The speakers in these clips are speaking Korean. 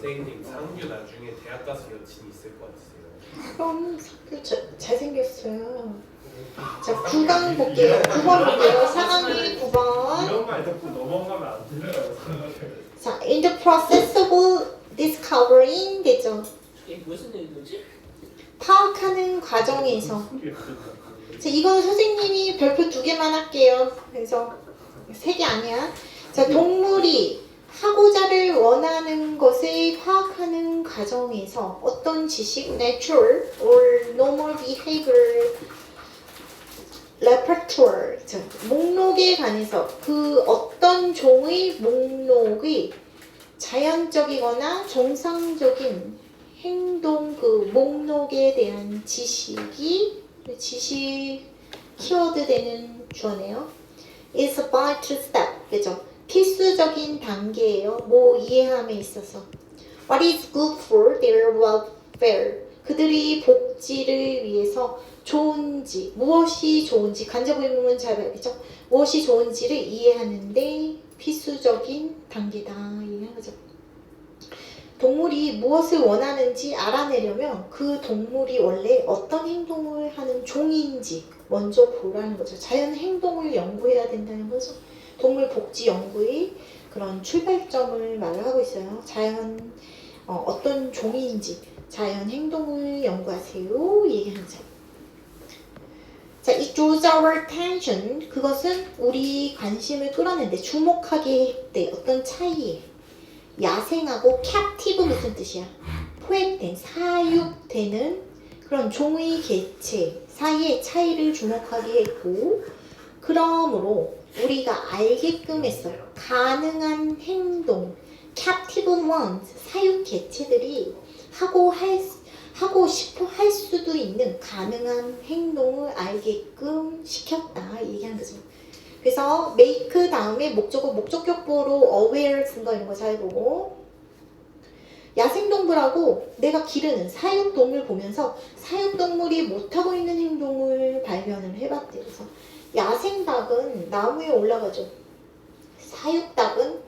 선생님 상규 나중에 대학 가서 여친 있을 것 같으세요? 그럼 잘생겼어요. 자, 9강 볼게요. 9번 볼게요. 상황이 9번. 이런 말 듣고 넘어가면 안 돼요. 자, in the process of discovering 되죠. 이게 무슨 얘기지? 파악하는 과정에서. 자, 이건 선생님이 별표 2개만 할게요. 그래서 3개 아니야. 자, 동물이 하고자를 원하는 것을 파악하는 과정에서 어떤 지식, natural or normal behavior repertoire, 목록에 관해서 그 어떤 종의 목록의 자연적이거나 정상적인 행동 그 목록에 대한 지식 키워드 되는 주어네요. It's a vital step, 그죠? 필수적인 단계예요. 뭐 이해함에 있어서. What is good for their welfare? 그들이 복지를 위해서 좋은지, 무엇이 좋은지, 간접 의문문 잘 봐야겠죠? 무엇이 좋은지를 이해하는데 필수적인 단계다. 이해한 거죠. 동물이 무엇을 원하는지 알아내려면 그 동물이 원래 어떤 행동을 하는 종인지 먼저 보라는 거죠. 자연 행동을 연구해야 된다는 거죠. 동물 복지 연구의 그런 출발점을 말을 하고 있어요. 자연 어떤 종인지 자연 행동을 연구하세요. 얘기하는 거. 자, it draws our attention. 그것은 우리 관심을 끌어낸데 주목하게 했대. 어떤 차이에 야생하고 captive 무슨 뜻이야? 포획된, 사육되는 그런 종의 개체 사이의 차이를 주목하게 했고 그러므로 우리가 알게끔 했어요. 가능한 행동, captive ones, 사육 개체들이 하고 싶어 할 수도 있는 가능한 행동을 알게끔 시켰다. 얘기한 거죠. 그래서 make 다음에 목적격보로 aware 쓴 거 이런 거 잘 보고 야생동물하고 내가 기르는 사육동물 보면서 사육동물이 못하고 있는 행동을 발견을 해봤대요. 그래서 야생닭은 나무에 올라가죠. 사육닭은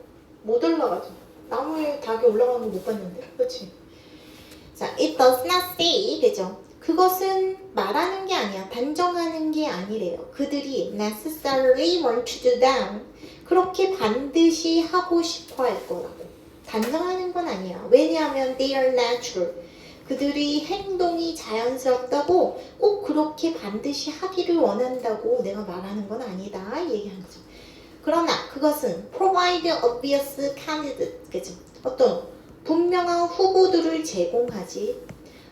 못 올라가죠. 나무에 닭이 올라가는 거 못 봤는데, 그렇지? 자, it does not say, 그죠? 그것은 말하는 게 아니야. 단정하는 게 아니래요. 그들이 necessarily want to do them. 그렇게 반드시 하고 싶어 할 거라고. 단정하는 건 아니야. 왜냐하면 they are natural. 그들이 행동이 자연스럽다고 꼭 그렇게 반드시 하기를 원한다고 내가 말하는 건 아니다. 얘기하는 거죠. 그러나 그것은 provide obvious candidate. 그죠? 어떤 분명한 후보들을 제공하지.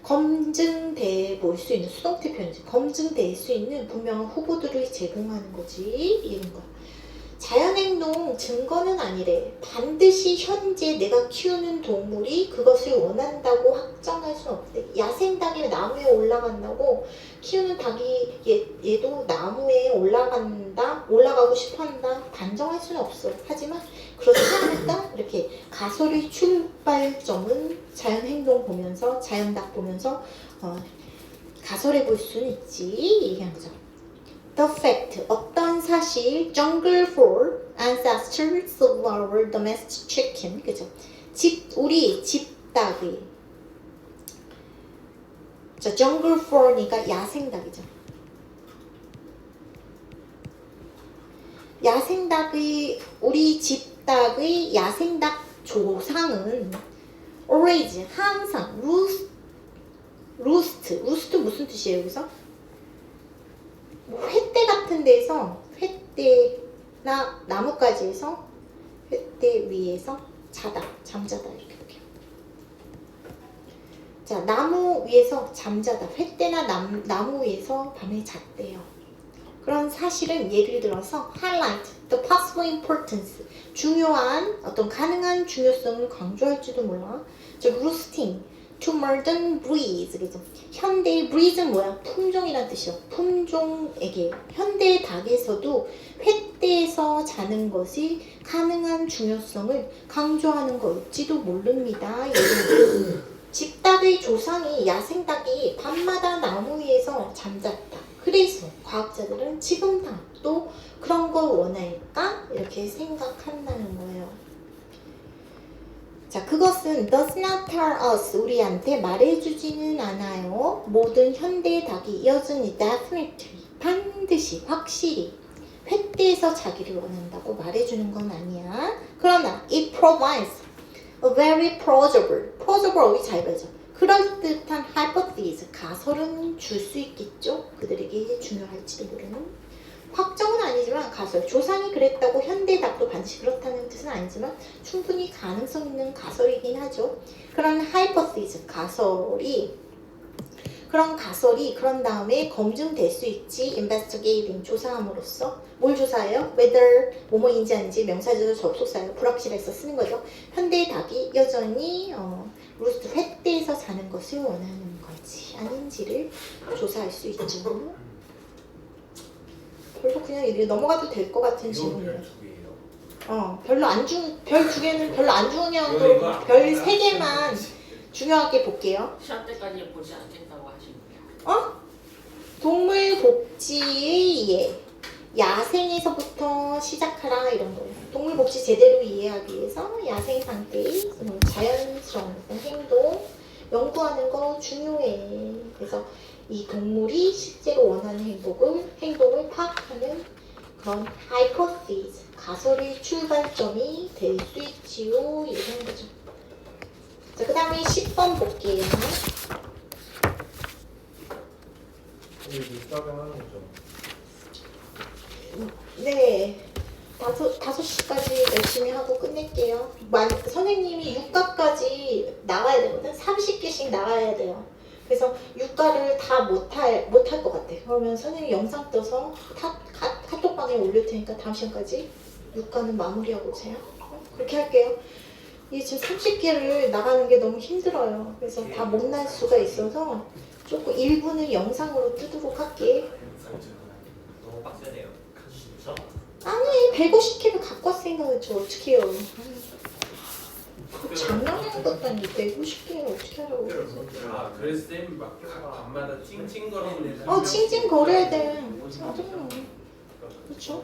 검증돼 볼 수 있는 수동태 표현이지. 검증될 수 있는 분명한 후보들을 제공하는 거지. 이런 거야. 자연행동 증거는 아니래. 반드시 현재 내가 키우는 동물이 그것을 원한다고 확정할 수는 없대. 야생닭이 나무에 올라간다고 키우는 닭이 얘도 나무에 올라가고 싶어한다 단정할 수는 없어. 하지만 그렇지 않을까? 이렇게 가설의 출발점은 자연행동 보면서 자연닭 보면서 가설해 볼 수는 있지. 얘기한 거죠. The fact, 어떤 사실, jungle fowl, ancestors of our domestic chicken, 그죠? 우리 집닭의, 자, jungle foal이니까 야생닭이죠. 우리 집닭의 야생닭 조상은 always, 항상, roost 무슨 뜻이에요, 여기서? 횃대 같은 데서 횃대나 나뭇가지에서 횃대 위에서 잠자다 이렇게 볼게요. 자, 나무 위에서 잠자다. 횃대나 나무 위에서 밤에 잤대요. 그런 사실은 예를 들어서 highlight the possible importance 중요한 어떤 가능한 중요성을 강조할지도 몰라. 즉 roosting to modern breeds. 그래서 현대의 breed은 뭐야? 품종이란 뜻이요. 품종에게 현대의 닭에서도 횃대에서 자는 것이 가능한 중요성을 강조하는 것일지도 모릅니다. 집닭의 조상이 야생닭이 밤마다 나무 위에서 잠잤다. 그래서 과학자들은 지금 닭도 그런 걸 원할까? 이렇게 생각한다는 거예요. 자, 그것은 does not tell us, 우리한테 말해주지는 않아요. 모든 현대 닭이 여전히 definitely, 반드시, 확실히 횟대에서 자기를 원한다고 말해주는 건 아니야. 그러나 it provides a very plausible, 어휘 잘 봐야죠. 그럴듯한 hypothesis, 가설은 줄 수 있겠죠. 그들에게 중요할지도 모르는. 확정은 아니지만 가설, 조상이 그랬다고 현대 닭도 반드시 그렇다는 뜻은 아니지만 충분히 가능성 있는 가설이긴 하죠. 그런 hypothesis, 그런 가설이 그런 다음에 검증될 수 있지. investigating, 조사함으로써. 뭘 조사해요? whether 뭐뭐인지 아닌지 명사절 접속사예요. 불확실해서 쓰는 거죠. 현대 닭이 여전히 루스트 횟대에서 사는 것을 원하는 건지 아닌지를 조사할 수 있죠. 별로 그냥 이렇게 넘어가도 될 것 같은 질문이에요. 별로 별 두 개는 별로 안 중요한 거, 별 세 개만 중요하게 볼게요. 시험 때까지 보지 않겠다고 하신 거예요. 동물 복지의 이해. 야생에서부터 시작하라 이런 거예요. 동물 복지 제대로 이해하기 위해서 야생 상태의 자연스러운 행동 연구하는 거 중요해. 그래서 이 동물이 실제로 원하는 행동을 파악하는 그런 hypothesis, 가설의 출발점이 될 수 있지요. 이렇게 하는 거죠. 자, 그 다음에 10번 볼게요. 육각을 하는 거죠. 네. 5시까지 열심히 하고 끝낼게요. 선생님이 6과까지 나가야 되거든. 30개씩 나가야 돼요. 그래서 6과를 다 못할 것 같아. 그러면 선생님 영상 떠서 카톡방에 올릴 테니까 다음 시간까지 6과는 마무리하고 오세요. 그렇게 할게요. 이게 지금 30개를 나가는 게 너무 힘들어요. 그래서 다 못 날 수가 있어서 조금 일부는 영상으로 뜨도록 할게. 너무 빡세네요. 진짜? 아니 150개를 갖고 왔으니까 저 어떻게 해요. 작년에 한 것도 아니고 150개를 어떻게 하라고. 그래서 쌤 막 밤마다 찡찡거리는. 찡찡거려야 돼. 짜증나. 그렇죠?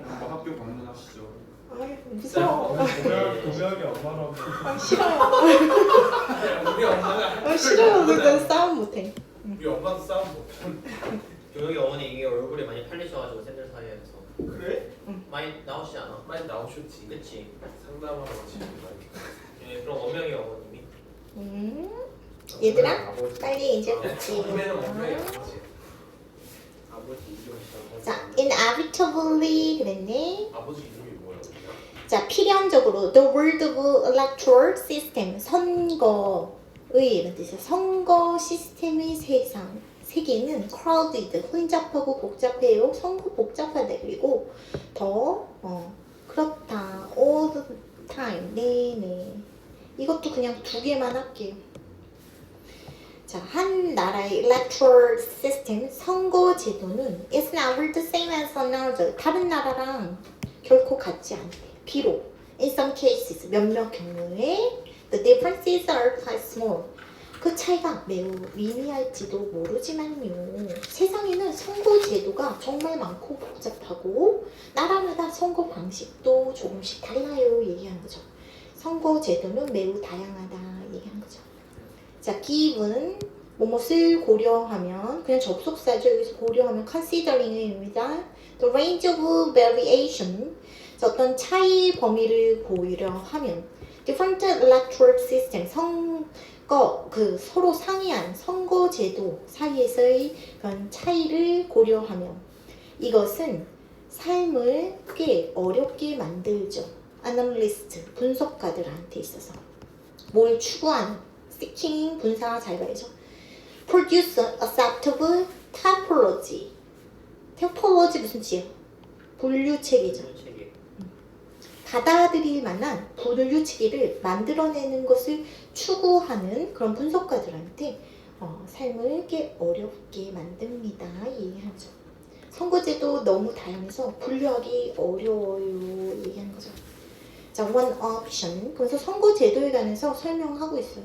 한번 학교 방문하시죠. 아이 무서워. 고백이 엄마라고. 싫어요. 우리 엄마가 싫어요. 난 싸움 못해. 우리 엄마도 싸움 못해. 교육이 어머니 이게 얼굴이 많이 팔리셔가지고 샌들 사이에서 그래? 많이 나오시지 않아? 많이 나오셨지. 그치? 상담하러 지금 많이. 예, 그럼 원명이 어머님이 얘들아 빨리 이제 볼게. 엄마는 엄마의 아버지. 아버지 이름이시라고. 자, inevitably 그랬네. 아버지 이름이 뭐야? 자, 필연적으로 the word of electoral system, 선거의 이런 뜻이에요. 선거 시스템의 세계는 crowded, 혼잡하고 복잡해요. 선거 복잡하다. 그리고 더 그렇다. all the time. 네네. 이것도 그냥 2개만 할게요. 자, 한 나라의 electoral system, 선거 제도는 is never the same as another. 다른 나라랑 결코 같지 않대. 비록 in some cases, 몇몇 경우에 the differences are quite small. 그 차이가 매우 미미할지도 모르지만요. 세상에는 선거 제도가 정말 많고 복잡하고 나라마다 선거 방식도 조금씩 달라요. 얘기하는 거죠. 선거 제도는 매우 다양하다. 얘기하는 거죠. 자, given 뭐뭇을 고려하면 그냥 접속사죠. 여기서 고려하면 considering입니다. The range of variation, 어떤 차이 범위를 고려하면 different electoral system, 서로 상이한 선거 제도 사이에서의 그런 차이를 고려하면 이것은 삶을 꽤 어렵게 만들죠. 애널리스트, 분석가들한테 있어서 뭘 추구하는 seeking, 분사 잘 봐야죠. produce acceptable typology. typology 무슨 뜻이에요? 분류체계죠. 체계. 받아들일 만한 분류체계를 만들어내는 것을 추구하는 그런 분석가들한테 삶을 꽤 어렵게 만듭니다. 얘기하죠. 선거제도 너무 다양해서 분류하기 어려워요. 얘기하는 거죠. 자, one option. 그래서 선거제도에 관해서 설명하고 있어요.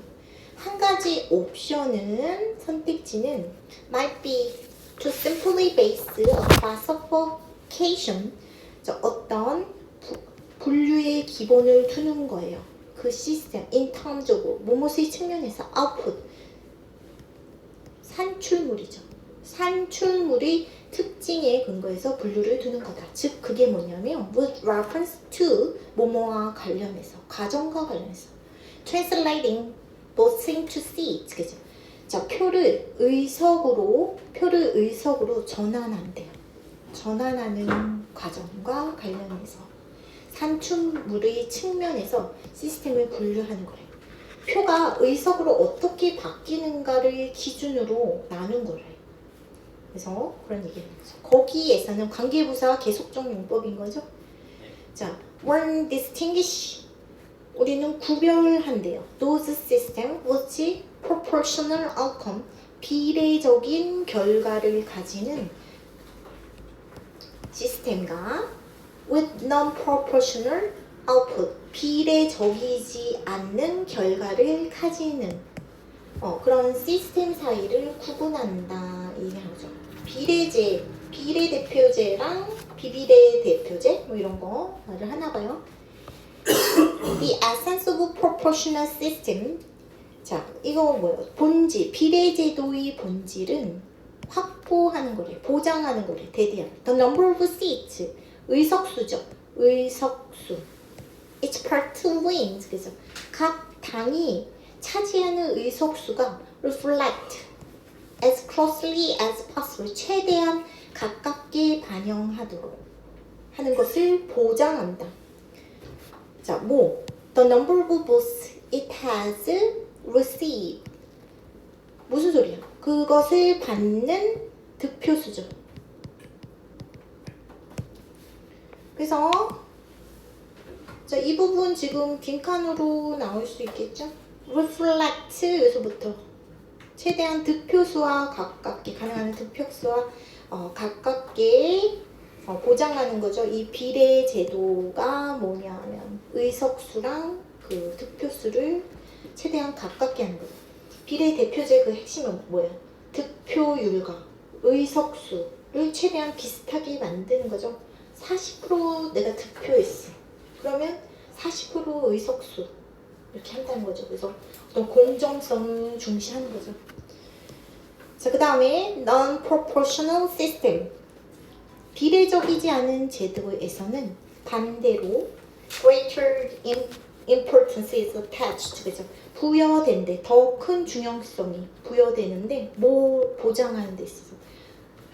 한 가지 옵션은 선택지는 might be to simply base a classification. 어떤 분류의 기본을 두는 거예요. 그 시스템 in terms of 무엇의 측면에서 output 산출물이죠. 산출물의 특징에 근거해서 분류를 두는 거다. 즉 그게 뭐냐면 with reference to 뭐뭐와 관련해서 가정과 관련해서 translating both into seeds 그죠? 자 표를 의석으로 전환한대요. 전환하는 과정과 관련해서 산출물의 측면에서 시스템을 분류하는 거래요. 표가 의석으로 어떻게 바뀌는가를 기준으로 나눈 거래요. 그래서 그런 얘기를 하죠. 거기에서는 관계부사 계속적 용법인 거죠. 자, one distinguish 우리는 구별한대요. Those system which proportional outcome 비례적인 결과를 가지는 시스템과 with non-proportional output 비례적이지 않는 결과를 가지는 그런 시스템 사이를 구분한다 얘기하는 거죠. 비례제, 비례대표제랑 비비례대표제 뭐 이런 거 말을 하나 봐요. The essence of proportional system 자 이거 뭐예요? 본질, 비례제도의 본질은 확보하는 거래, 보장하는 거래, 대대한. The number of seats 의석수죠. 의석수. Each party wins 그죠? 각 당이 차지하는 의석수가 reflect as closely as possible 최대한 가깝게 반영하도록 하는 것을 보장한다. 자, 뭐 the number of votes it has received 무슨 소리야? 그것을 받는 득표수죠. 그래서 자, 이 부분 지금 빈칸으로 나올 수 있겠죠? reflect 여기서부터 최대한 득표수와 가깝게 가능한 득표수와 가깝게 보장하는 거죠. 이 비례 제도가 뭐냐면 의석수랑 그 득표수를 최대한 가깝게 하는 거죠. 비례 대표제 그 핵심은 뭐예요? 득표율과 의석수를 최대한 비슷하게 만드는 거죠. 40% 내가 득표했어. 그러면 40% 의석수 이렇게 한다는 거죠. 그래서 어떤 공정성을 중시하는 거죠. 자, 그 다음에 non-proportional system 비례적이지 않은 제도에서는 반대로 greater importance is attached 그죠? 부여된데 더 큰 중요성이 부여되는데 뭐 보장하는 데 있어서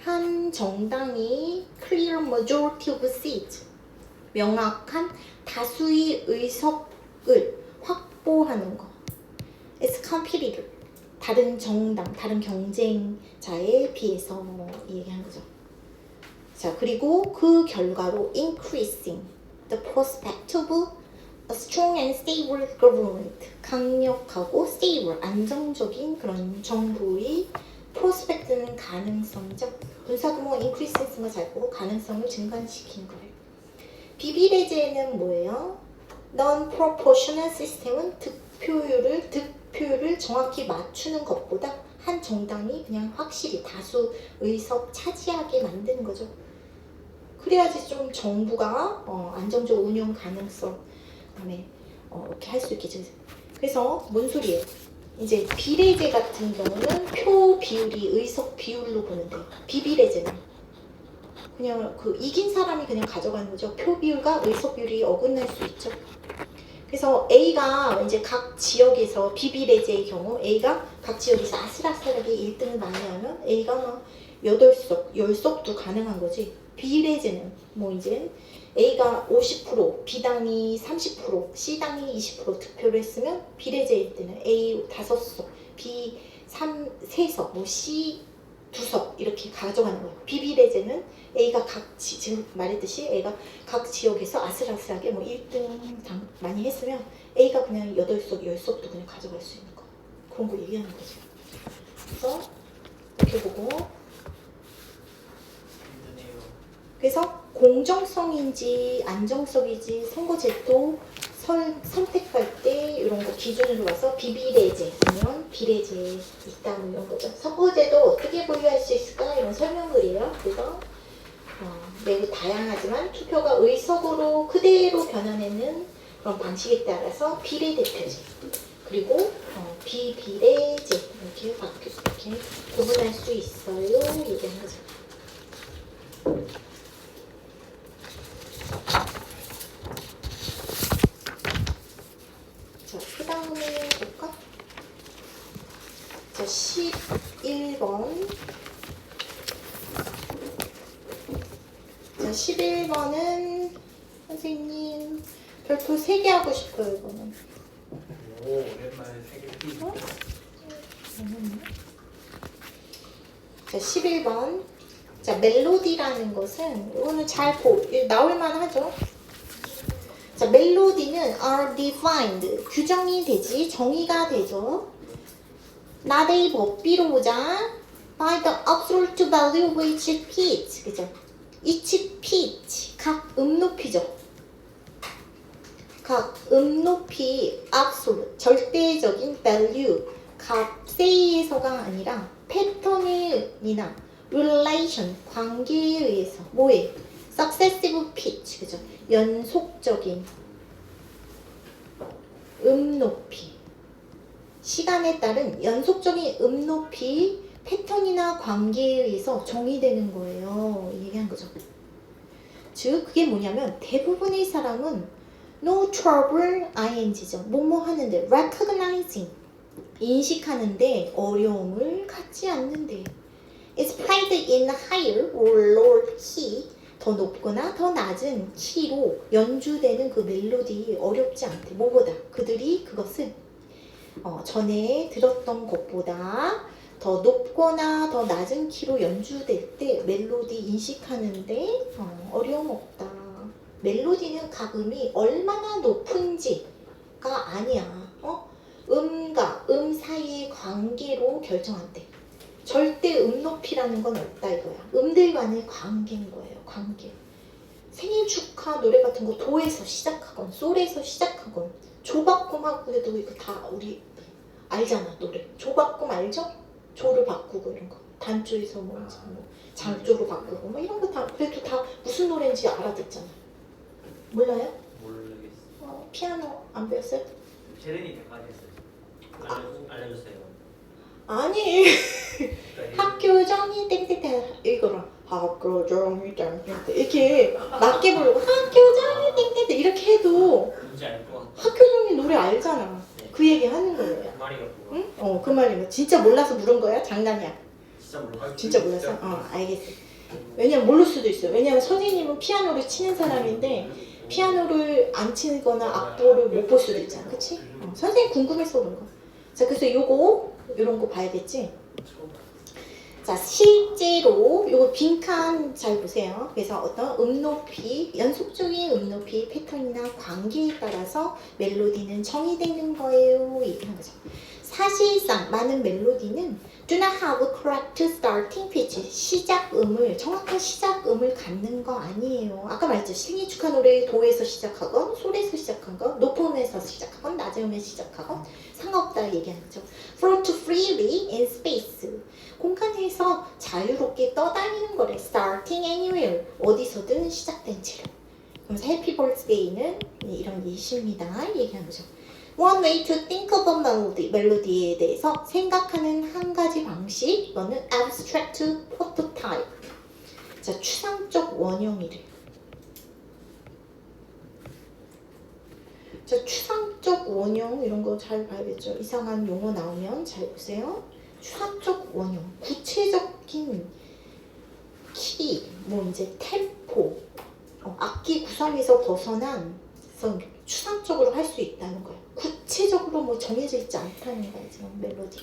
한 정당이 clear majority of seats 명확한 다수의 의석을 확보하는 거. It's competitive. 다른 정당, 다른 경쟁자에 비해서 얘기한 거죠. 자, 그리고 그 결과로 increasing the prospect of a strong and stable government. 강력하고 stable, 안정적인 그런 정부의 prospect는 가능성이죠. 분사구문 increasing 쓴 거 잘 보고 가능성을 증가시키는 거예요. 비비례제는 뭐예요? non-proportional system은 득표율을 정확히 맞추는 것보다 한 정당이 그냥 확실히 다수 의석 차지하게 만드는 거죠. 그래야지 좀 정부가 안정적 운영 가능성 그다음에 이렇게 할 수 있겠죠. 그래서 뭔 소리예요? 이제 비례제 같은 경우는 표 비율이 의석 비율로 보는데요. 비비례제는 그냥 그 이긴 사람이 그냥 가져가는 거죠. 표 비율과 의석 비율이 어긋날 수 있죠. 그래서 A가 이제 각 지역에서 비비례제의 경우 A가 각 지역에서 아슬아슬하게 1등을 많이 하면 A가 막 8석, 10석도 가능한 거지. 비례제는 뭐 이제 A가 50%, B당이 30%, C당이 20% 득표를 했으면 비례제일 때는 A 5석, B 3석, 뭐 C 2석 이렇게 가져가는 거예요. 비비례제는 A가 지금 말했듯이 A가 각 지역에서 아슬아슬하게 뭐 1등 많이 했으면 A가 그냥 8석, 10석도 그냥 가져갈 수 있는 거. 그런 거 얘기하는 거죠. 그래서 이렇게 보고 그래서 공정성인지 안정성인지 선거제도 선택할 때 이런 거 기준으로 와서 비비례제 아니면 비례제 있다 뭐 이런 거죠. 선거제도 어떻게 분류할 수 있을까 이런 설명글이에요. 그래서 매우 다양하지만 투표가 의석으로 그대로 변환되는 그런 방식에 따라서 비례대표제 그리고 비비례제 이렇게 이렇게 구분할 수 있어요. 얘기하는 거죠. 자, 그 다음에 볼까? 자, 11번. 자, 11번은 선생님 별표 3개 하고 싶어요, 이거는. 오, 오랜만에 세계 어? 자, 11번. 자, 멜로디라는 것은 이거는 잘 나올만 하죠. 자, 멜로디는 are defined 규정이 되지 정의가 되죠. 나의 법비로자 by the absolute value of each pitch 그죠? each pitch 각 음높이죠. 각 음높이 absolute 절대적인 value 값에 의해서가 아니라 패턴이나 relation 관계에 의해서 뭐에 successive pitch 그죠? 연속적인 음높이 시간에 따른 연속적인 음높이 패턴이나 관계에 의해서 정의되는 거예요. 얘기한 거죠. 즉 그게 뭐냐면 대부분의 사람은 no trouble ing죠. 뭐뭐 하는데 recognizing 인식하는데 어려움을 갖지 않는데 it's played in higher or lower key 더 높거나 더 낮은 키로 연주되는 그 멜로디 어렵지 않대. 뭐보다 그들이 그것을 전에 들었던 것보다 더 높거나 더 낮은 키로 연주될 때 멜로디 인식하는데 어려움 없다. 멜로디는 각 음이 얼마나 높은지가 아니야. 음과 음 사이의 관계로 결정한대. 절대 음 높이라는 건 없다 이거야. 음들 간의 관계인 거예요. 관계. 생일 축하 노래 같은 거 도에서 시작하건 솔에서 시작하건 조바꿈하고 해도 이거 다 우리 알잖아 노래. 조바꿈 알죠? 조를 바꾸고 이런 거. 단조에서 뭐 장조로 바꾸고 뭐 이런 거 다 그래도 다 무슨 노래인지 알아듣잖아. 몰라요? 모르겠어. 피아노 안 배웠어요? 재능이 대까지 했어요. 알려주세요. 아니 학교 정이 땡땡땡 이거랑 학교 정이 땡땡땡 이렇게 맞게 부르고 학교 정이 땡땡땡 이렇게 해도 뭔지 알 것 같아. 학교 정이 노래 알잖아. 그 얘기 하는 거예요. 그 말이었고. 응? 그 말이면 진짜 몰라서 물은 거야? 장난이야. 진짜 몰라. 진짜 몰랐어? 알겠어. 왜냐면 모를 수도 있어요. 왜냐면 선생님은 피아노를 치는 사람인데 피아노를 안 치거나 악보를 못 볼 수도 있잖아. 그치? 선생님 궁금해서 그런 거. 자, 그래서 요런 거 봐야겠지? 자, 실제로 요거 빈칸 잘 보세요. 그래서 어떤 음높이, 연속적인 음높이 패턴이나 관계에 따라서 멜로디는 정의되는 거예요. 얘기하는 거죠. 사실상 많은 멜로디는 do not have correct starting pitch, 정확한 시작음을 갖는 거 아니에요. 아까 말했죠. 생일 축하 노래 도에서 시작하건, 솔에서 시작하건, 높은 음에서 시작하건, 낮은 음에서 시작하건 상관없다 얘기하는 거죠. float freely in space, 공간에서 자유롭게 떠다니는 거래. starting anywhere, 어디서든 시작된 채로. 그래서 happy birthday는 이런 예시입니다. 얘기하는 거죠. One way to think of a melody, 멜로디에 대해서 생각하는 한 가지 방식, 이거는 abstract prototype. 자, 추상적 원형이래. 자, 추상적 원형 이런 거 잘 봐야겠죠. 이상한 용어 나오면 잘 보세요. 추상적 원형, 구체적인 키, 뭐 이제 템포, 악기 구성에서 벗어난 추상적으로 할 수 있다는 거예요. 구체적으로 뭐 정해져 있지 않다는 거예요. 지금 멜로디.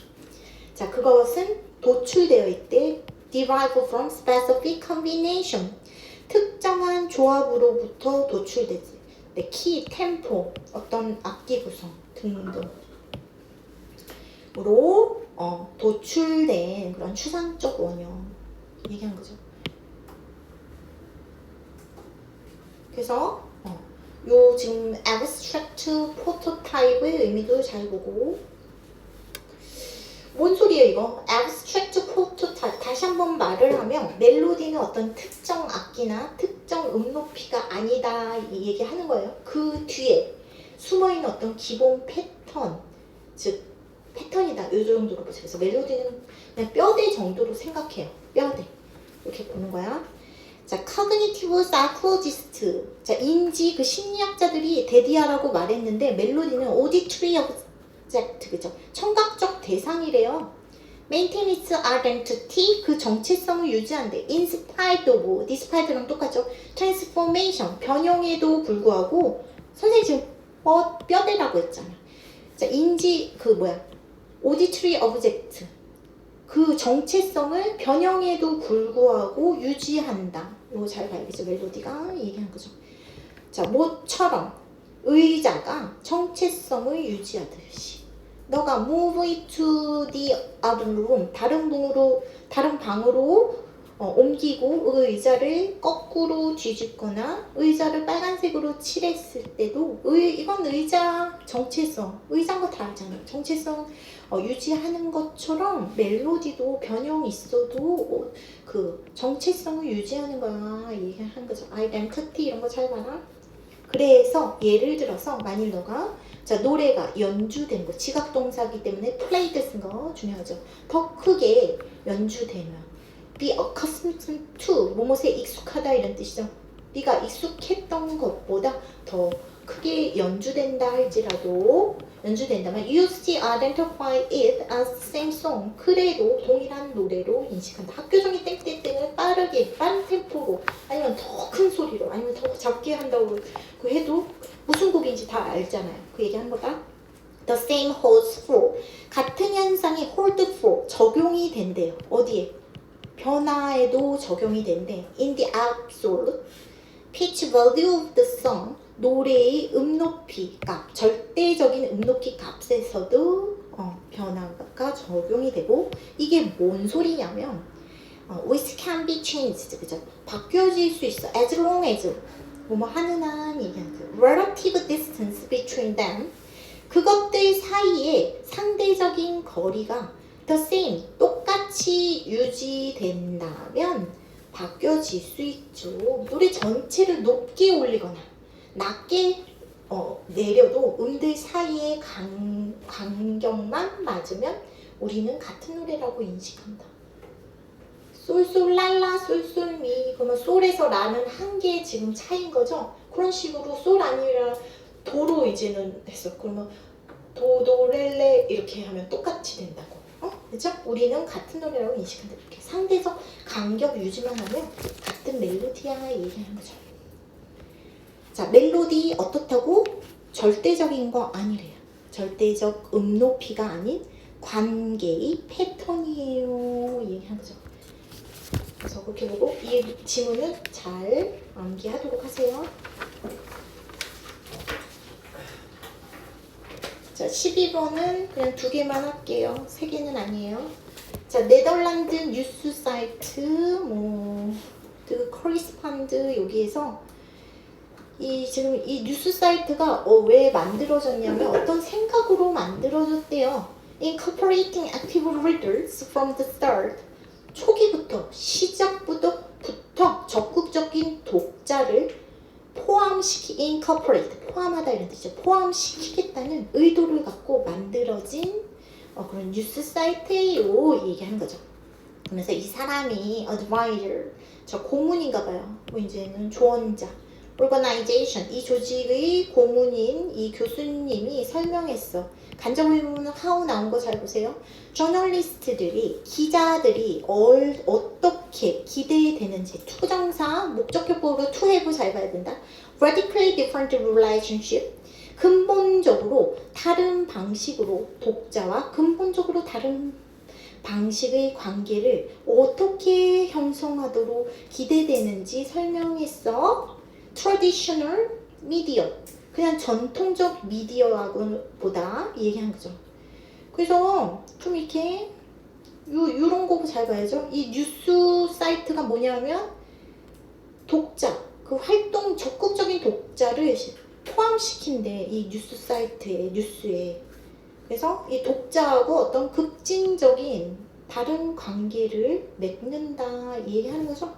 자, 그것은 도출되어 있대. derive from specific combination. 특정한 조합으로부터 도출되지. 키, 템포, 어떤 악기 구성 등등으로 도출된 그런 추상적 원형 얘기한 거죠. 그래서 요 지금 abstract prototype의 의미도 잘 보고. 뭔 소리예요 이거? abstract prototype. 다시 한번 말을 하면 멜로디는 어떤 특정 악기나 특정 음높이가 아니다 이 얘기하는 거예요. 그 뒤에 숨어있는 어떤 기본 패턴, 즉 패턴이다. 이 정도로 보세요. 그래서 멜로디는 그냥 뼈대 정도로 생각해요. 뼈대. 이렇게 보는 거야. 자, cognitive psychologist. 자, 인지 그 심리학자들이 데디아라고 말했는데 멜로디는 auditory object, 그죠? 청각적 대상이래요. maintain its identity, 그 정체성을 유지한대. in spite of, despite랑 똑같죠? transformation, 변형에도 불구하고 선생님 지금 뼈대라고 했잖아. 자, 인지 그 auditory object, 그 정체성을 변형에도 불구하고 유지한다. 이거 잘 봐야겠죠? 멜로디가 얘기한 거죠. 자, 뭐처럼 의자가 정체성을 유지하듯이 너가 move it to the other room, 다른 방으로 옮기고 의자를 거꾸로 뒤집거나 의자를 빨간색으로 칠했을 때도 이건 의자 정체성, 의자인 거 다 알잖아요. 정체성 유지하는 것처럼 멜로디도 변형이 있어도 그 정체성을 유지하는 거야. 얘기하는 거죠. 아이덴티티 이런 거 잘 봐라. 그래서 예를 들어서 만일 너가 자, 노래가 연주된 거, 지각동사기 때문에 played 쓴 거 중요하죠. 더 크게 연주되면 be accustomed to, 뭐뭐에 익숙하다 이런 뜻이죠. 네가 익숙했던 것보다 더 크게 연주된다 할지라도 연주된다면 you still identify it as the same song. 그래도 동일한 노래로 인식한다. 학교 종이 땡땡땡을 빠르게, 빠른 템포로 아니면 더 큰 소리로 아니면 더 작게 한다고 해도 무슨 곡인지 다 알잖아요. 그 얘기하는 거다. The same holds for. 같은 현상이 hold for, 적용이 된대요. 어디에? 변화에도 적용이 된대. In the absolute pitch value of the song, 노래의 음높이 값, 절대적인 음높이 값에서도 변화가 적용이 되고, 이게 뭔 소리냐면 which can be changed, 그죠? 바뀌어질 수 있어. as long as 뭐뭐 하는 한 얘기하는 거. relative distance between them, 그것들 사이에 상대적인 거리가 the same, 똑같이 유지된다면 바뀌어질 수 있죠. 노래 전체를 높게 올리거나 낮게 내려도 음들 사이의 간격만 맞으면 우리는 같은 노래라고 인식한다. 솔솔랄라 솔솔미, 그러면 솔에서 라는 한 개의 지금 차이인 거죠. 그런 식으로 솔 아니라 도로 이제는 했어. 그러면 도도렐레 이렇게 하면 똑같이 된다고. 그죠? 우리는 같은 노래라고 인식한다. 이렇게 상대적 간격 유지만 하면 같은 멜로디야 얘기하는 거죠. 자, 멜로디 어떻다고? 절대적인 거 아니래요. 절대적 음높이가 아닌 관계의 패턴이에요 얘기하는 거죠. 그래서 그렇게 보고 이 지문은 잘 암기하도록 하세요. 자, 12번은 그냥 2개만 할게요. 3개는 아니에요. 자, 네덜란드 뉴스 사이트, 그 커리스판드 여기에서 지금 이 뉴스 사이트가 왜 만들어졌냐면 어떤 생각으로 만들어졌대요. Incorporating active readers from the start. 초기부터, 시작부터 적극적인 독자를 incorporate, 포함하다 이런 뜻이죠. 포함시키겠다는 의도를 갖고 만들어진 그런 뉴스 사이트예요 얘기하는 거죠. 그러면서 이 사람이 advisor, 저 고문인가 봐요. 이제는 조언자, organization, 이 조직의 고문인 이 교수님이 설명했어. 간접의 부분은 how 나온 거 잘 보세요. 저널리스트들이, 기자들이 어떻게 기대되는지, 투정사, 목적격보로 to have 잘 봐야 된다. radically different relationship, 근본적으로 다른 방식으로 독자와 근본적으로 다른 방식의 관계를 어떻게 형성하도록 기대되는지 설명했어. traditional media, 그냥 전통적 미디어하고보다 얘기한 거죠. 그래서 좀 이렇게 요런 거 잘 봐야죠. 이 뉴스 사이트가 뭐냐면 독자, 그 활동 적극적인 독자를 포함시킨대. 이 뉴스 사이트에, 뉴스에. 그래서 이 독자하고 어떤 급진적인 다른 관계를 맺는다 얘기하는 거죠.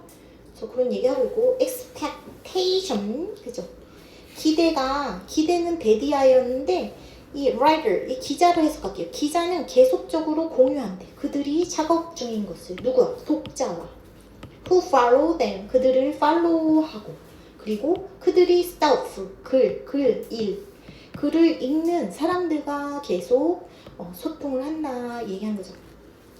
그래서 그런 얘기하고 있고, expectation, 그죠? 기대는 데디아였는데 이 writer, 이 기자로 해석할게요. 기자는 계속적으로 공유한대. 그들이 작업 중인 것을 누구와? 독자와. who follow them, 그들을 follow하고. 그리고 그들이 stuff, 글을 읽는 사람들과 계속 소통을 한다 얘기한 거죠.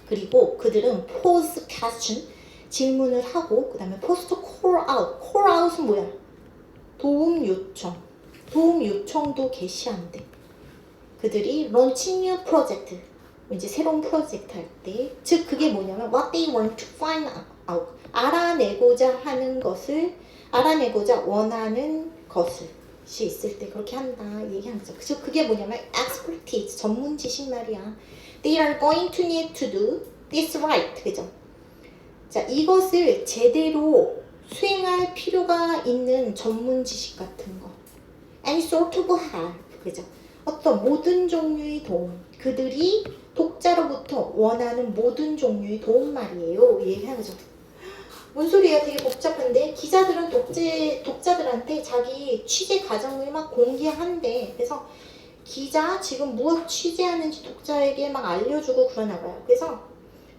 그리고 그들은 pose question, 질문을 하고 그 다음에 post call out은 뭐야? 도움 요청도 게시한대. 그들이 launching new project, 이제 새로운 프로젝트 할 때, 즉 그게 뭐냐면 what they want to find out, 알아내고자 원하는 것이 있을 때 그렇게 한다 얘기하는 거죠. 즉 그게 뭐냐면 expertise, 전문 지식 말이야. They are going to need to do this right, 그죠? 자, 이것을 제대로 수행할 필요가 있는 전문 지식 같은 거. Any sort of help, 그죠? 어떤 모든 종류의 도움, 그들이 독자로부터 원하는 모든 종류의 도움 말이에요. 얘기하는 거죠. 뭔 소리야? 되게 복잡한데 기자들은 독자들한테 자기 취재 과정을 막 공개한대. 그래서 기자 지금 무엇 취재하는지 독자에게 막 알려주고 그러나 봐요. 그래서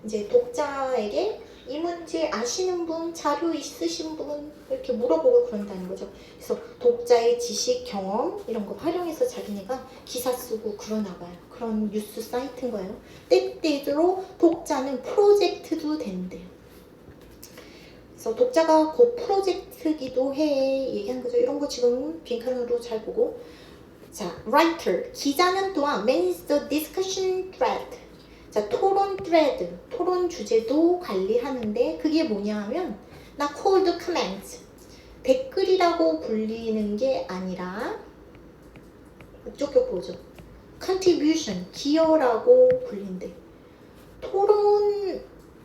이제 독자에게 이 문제 아시는 분, 자료 있으신 분 이렇게 물어보고 그런다는 거죠. 그래서 독자의 지식, 경험 이런 거 활용해서 자기네가 기사 쓰고 그러나 봐요. 그런 뉴스 사이트인 거예요. 때때로 독자는 프로젝트도 된대요. 그래서 독자가 곧 프로젝트기도 해 얘기한 거죠. 이런 거 지금 빈칸으로 잘 보고. 자, writer, 기자는 또한 manage the discussion thread. 자, 토론 thread, 토론 주제도 관리하는데 그게 뭐냐 하면 나 cold comments, 댓글이라고 불리는 게 아니라 목적격 보죠. contribution, 기여라고 불린대.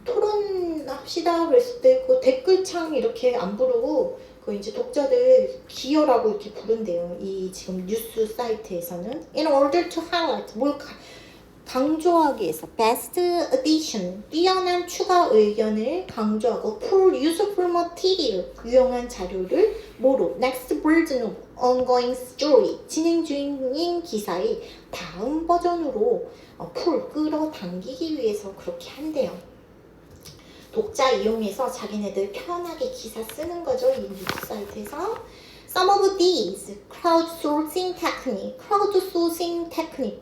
토론합시다 그랬을 때 그 댓글창 이렇게 안 부르고 그 이제 독자들 기여라고 이렇게 부른대요. 이 지금 뉴스 사이트에서는 in order to highlight, 뭘 강조하기 위해서 best addition, 뛰어난 추가 의견을 강조하고 full useful material, 유용한 자료를 뭐로 next version of ongoing story, 진행 중인 기사의 다음 버전으로 full 끌어당기기 위해서 그렇게 한대요. 독자 이용해서 자기네들 편하게 기사 쓰는 거죠. 이 뉴스 사이트에서. Some of these crowdsourcing technique.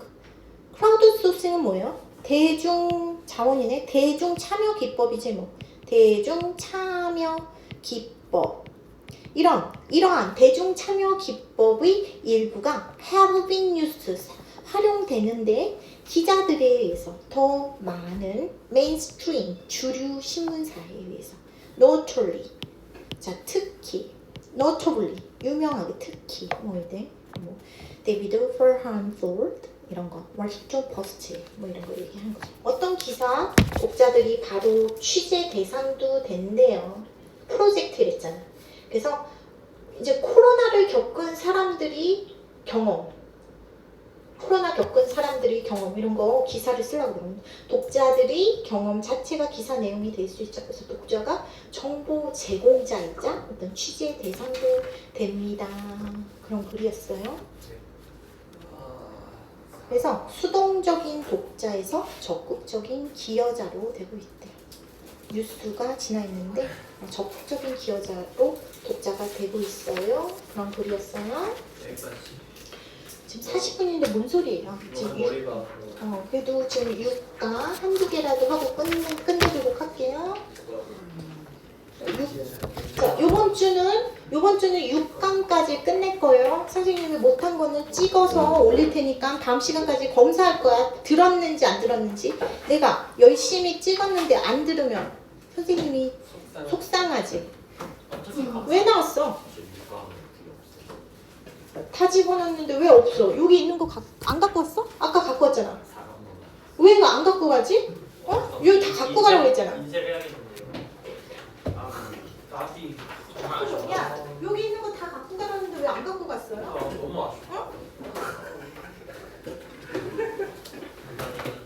크라우드소싱은 뭐예요? 대중 자원이네. 대중 참여 기법이지 뭐. 대중 참여 기법. 이러한 대중 참여 기법의 일부가 have been used, 활용되는데 기자들에 의해서 더 많은 메인스트림, 주류 신문사에 의해서 notably, 자 특히 notably, 유명하게 특히 데이비드 퍼한포드 이런 거, 워싱턴 포스트 뭐 이런 거 얘기하는 거죠. 어떤 기사 독자들이 바로 취재 대상도 된대요. 프로젝트를 했잖아. 그래서 이제 코로나를 겪은 사람들이 경험 이런 거 기사를 쓰려고 그러면 독자들이 경험 자체가 기사 내용이 될 수 있죠. 그래서 독자가 정보 제공자이자 어떤 취재 대상도 됩니다. 그런 글이었어요. 그래서 수동적인 독자에서 적극적인 기여자로 되고 있대요. 뉴스가 지나 있는데 적극적인 기여자로 독자가 되고 있어요. 그런 글이었어요. 지금 40분인데 뭔 소리예요? 지금 머리가 그래도 지금 6가 한두 개라도 하고 끝내도록 할게요. 자, 요번 주는 6강까지 끝낼 거예요. 선생님이 못한 거는 찍어서 올릴 테니까 다음 시간까지 검사할 거야. 들었는지 안 들었는지. 내가 열심히 찍었는데 안 들으면 선생님이 속상하지. 왜 나왔어? 다 집어넣었는데 왜 없어? 여기 있는 거 안 갖고 왔어? 아까 갖고 왔잖아. 왜 이거 안 갖고 가지? 여기 다 갖고 가라고 했잖아. 인쇄를 해야겠네요. 야, 여기 있는 거 다 갖고 가라는데 왜 안 갖고 갔어요? 너무 아쉽다.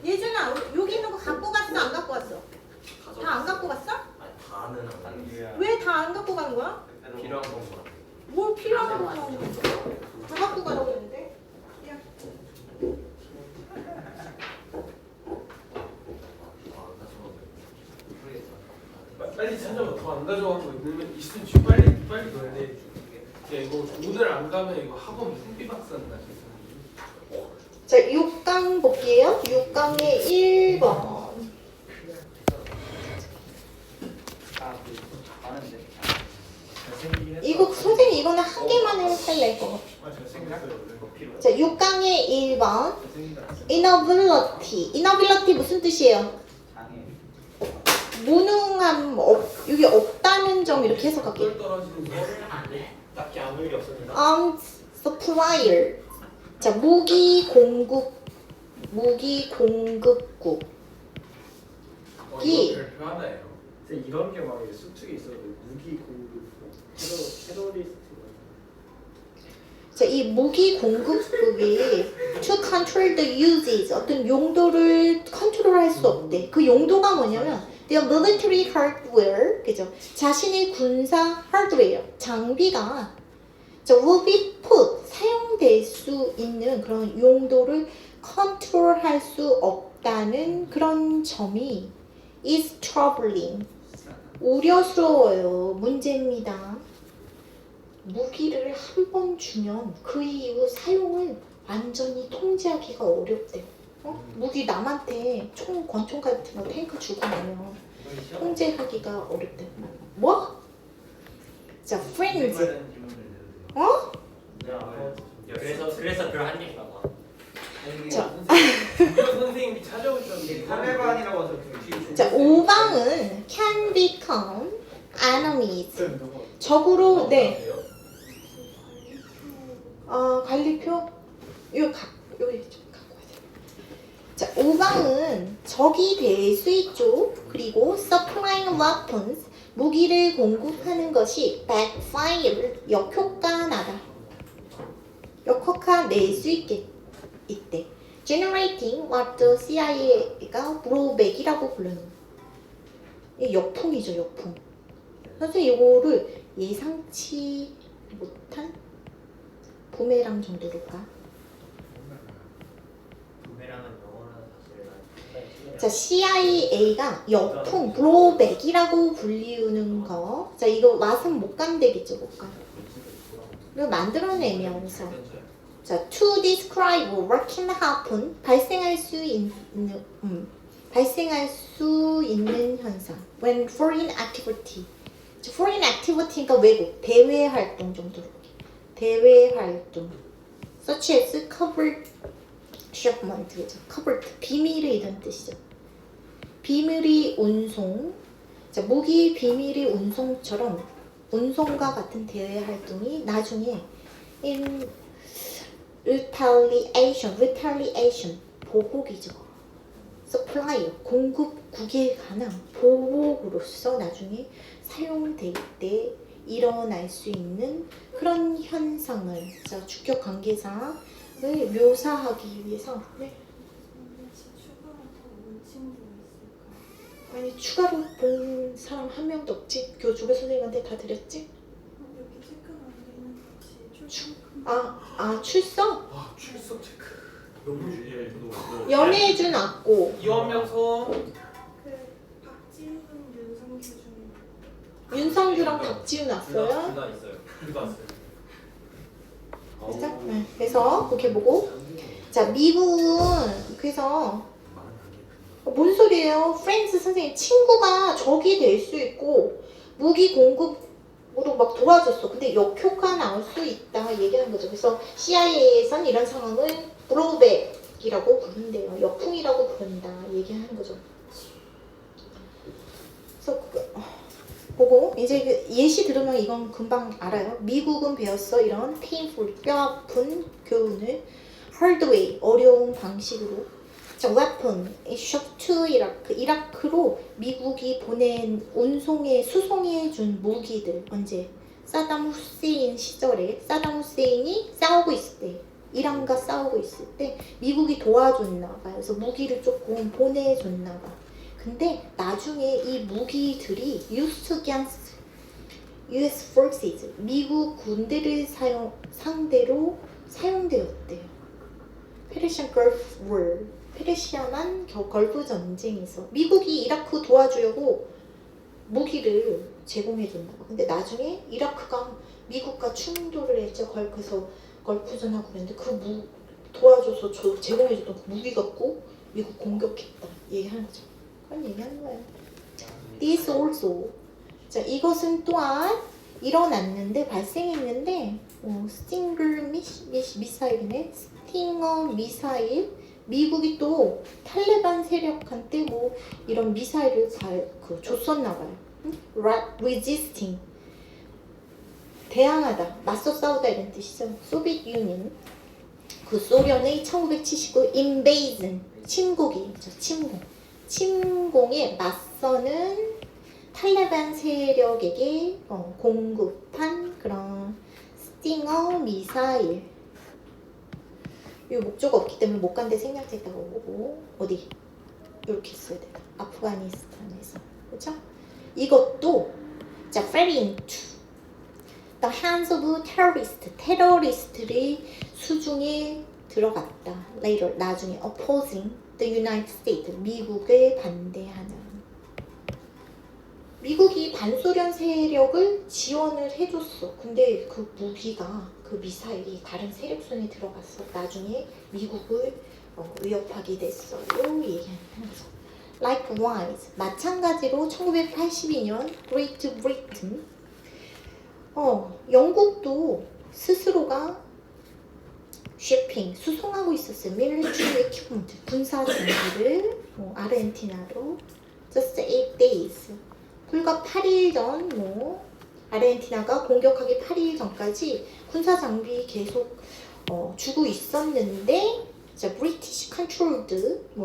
예준아, 여기 있는 거 갖고 갔어? 안 갖고 왔어? 다 안 갖고 갔어? 아니 다는 아니에요. 왜 다 안 갖고 가는 거야? 필요한 것만. 뭘 필요하다고 하는 거야? 다 갖고 가라고 했는데. 빨리 찾아봐. 더 안 가져간 거 있으면 지금 빨리 넣어야 돼. 야 이거 오늘 안 가면 이거 학원 풍비박산 나. 자, 6강 볼게요. 6강의 1번. 이거 선생님 이거는 한 개만 할래 이거. 자, 6강의 1번. inability. inability 무슨 뜻이에요? 무능함, 여기 없다는 점 이렇게 해석할게요. 똘 떨어지는 거. 딱히 아무 일이 없습니다. supplier. 자, 무기 공급국. 이거 별표 하나예요. 이런 게 만약에 수특이 있어도 무기 공급 테러리스트 자, 이 무기 공급국이 to control the usage, 어떤 용도를 컨트롤할 수 없대. 그 용도가 뭐냐면 their military hardware, 그죠? 자신의 군사 하드웨어, 장비가 자, will be put, 사용될 수 있는 그런 용도를 컨트롤할 수 없다는 그런 점이 is troubling, 우려스러워요. 문제입니다. 무기를 한 번 주면 그 이후 사용을 완전히 통제하기가 어렵대요. 무기 남한테 권총 같은 거 탱크 주고 나면 통제하기가 어렵대요. 뭐? 자, friends. 어? 그래서 별 한 개인가 봐. 자. 주변 선생님이 찾아오셨는데. 카네반이라고 하죠. 자, 5방은 can become enemies. 적으로, 네. 관리표? 여기 좀 갖고 와야 돼. 자, 5방은 적이 될 수 있죠. 그리고 supplying weapons, 무기를 공급하는 것이 backfire, 역효과 나다. 역효과 낼 수 있대. generating what the CIA가 blowback이라고 부르는 이 역풍이죠, 역풍. 선생님 이거를 예상치 못한 부메랑 정도로 봐. 부메랑은 영어는 사실 자, CIA가 역풍, blowback이라고 불리우는 거. 자, 이거 맛은 못 간대겠죠, 못 간. 이거 만들어내면서 자, to describe what can happen, 발생할 수 있는 현상. When foreign activity. foreign activity니까 외국, 대외 활동 정도로. 대외 활동. such as covered shipment, covered, 비밀의 이런 뜻이죠. 비밀의 운송. 자, 무기 비밀의 운송처럼 운송과 같은 대외 활동이 나중에 in retaliation, 보복이죠. supplier, 공급국에 관한 보복으로서 나중에 사용될 때 일어날 수 있는 그런 현상을 자, 주격 관계상을 묘사하기 위해서 아니 추가로 본 사람 한 명도 없지? 교주배 선생님한테 다 드렸지? 출석? 와 출석 체크. 너무 중요해. 연애준 왔고 이원명성. 박지훈, 윤성규 중에 윤성규랑 박지훈 왔어요. 둘다 있어요. 이거 왔어요. 그래서, 그래서 그렇게 보고 자, 미국은 그래서 뭔 소리예요? 프렌즈 선생님 친구가 적이 될 수 있고 무기 공급으로 막 도와줬어. 근데 역효과 나올 수 있다 얘기하는 거죠. 그래서 CIA에선 이런 상황을 블로우백이라고 부른대요. 역풍이라고 부른다 얘기하는 거죠. 그래서 보고 이제 그 예시 들으면 이건 금방 알아요. 미국은 배웠어. 이런 painful, 뼈 아픈 교훈을 hard way, 어려운 방식으로. 자, weapon, shock to 이라크. 이라크로 미국이 보낸 수송해준 무기들. 언제? 사담 후세인 시절에 사담 후세인이 싸우고 있을 때, 이란과 싸우고 있을 때 미국이 도와줬나 봐요. 그래서 무기를 조금 보내줬나 봐. 근데 나중에 이 무기들이 used against US forces 미국 군대를 상대로 사용되었대요. 페르시안 걸프 워 페르시아만 걸프 전쟁에서 미국이 이라크 도와주려고 무기를 제공해줬나 봐. 근데 나중에 이라크가 미국과 충돌을 했죠. 걸프에서 걸프전하고 그랬는데 도와줘서 제공해줬던 그 무기 갖고 미국 공격했다 얘기하는 거죠. 그런 얘기하는 거예요. This also. 자, 이것은 또한 일어났는데 발생했는데 스팅거 미사일이네. 스팅어 미사일. 미국이 또 탈레반 세력한테 뭐 이런 미사일을 줬었나 봐요. resisting. 대항하다, 맞서 싸우다 이런 뜻이죠. 소비에트 유니언. 그 소련의 1979 invasion, 침공이죠. 침공에 맞서는 탈레반 세력에게 공급한 그런 스팅어 미사일. 이 목적 없기 때문에 못 간데 생략됐다고 보고 어디 이렇게 써야 된다. 아프가니스탄에서 그렇죠? 이것도 자 fell into the hands of terrorists. 테러리스트의 수중에 들어갔다. later 나중에 opposing the United States. 미국에 반대하는. 미국이 반소련 세력을 지원을 해줬어. 근데 그 무기가 그 미사일이 다른 세력 손에 들어갔어. 나중에 미국을 위협하게 됐어요. 얘기하는 거죠. Likewise, 마찬가지로 1982년 Great Britain, 영국도 스스로가 수송하고 있었어요. Military equipment, 군사 장비를 아르헨티나로 just 8 days. 불과 8일 전 아르헨티나가 공격하기 8일 전까지 군사 장비 계속 주고 있었는데 자, British controlled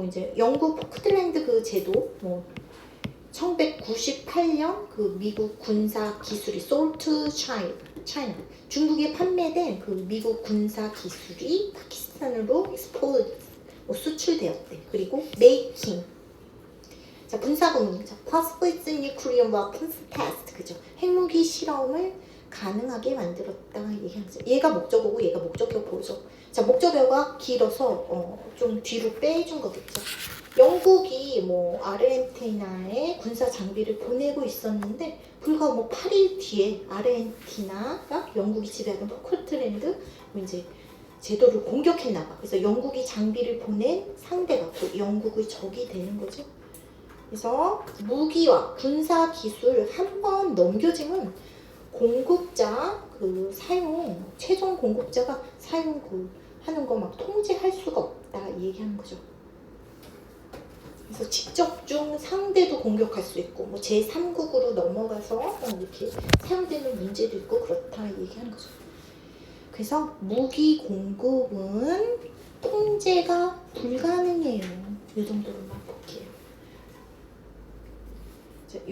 이제 영국 포크랜드 그 제도 1998년 그 미국 군사 기술이 sold to China 중국에 판매된 그 미국 군사 기술이 파키스탄으로 수출되었대. 그리고 making 자, 분사구문. 자, possible nuclear weapons test. 그죠? 핵무기 실험을 가능하게 만들었다. 얘기하죠. 얘가 목적어고 얘가 목적어 보죠. 자, 목적어가 길어서 좀 뒤로 빼준 거겠죠. 영국이 아르헨티나에 군사 장비를 보내고 있었는데 불과 8일 뒤에 아르헨티나가 영국이 지배하던 포클랜드 이제 제도를 공격했나 봐. 그래서 영국이 장비를 보낸 상대가 또 영국의 적이 되는 거죠. 그래서 무기와 군사 기술 한 번 넘겨지면 공급자 최종 공급자가 하는 거 막 통제할 수가 없다 얘기하는 거죠. 그래서 직접 중 상대도 공격할 수 있고 제3국으로 넘어가서 이렇게 사용되는 문제도 있고 그렇다 얘기하는 거죠. 그래서 무기 공급은 통제가 불가능해요. 이 정도로만.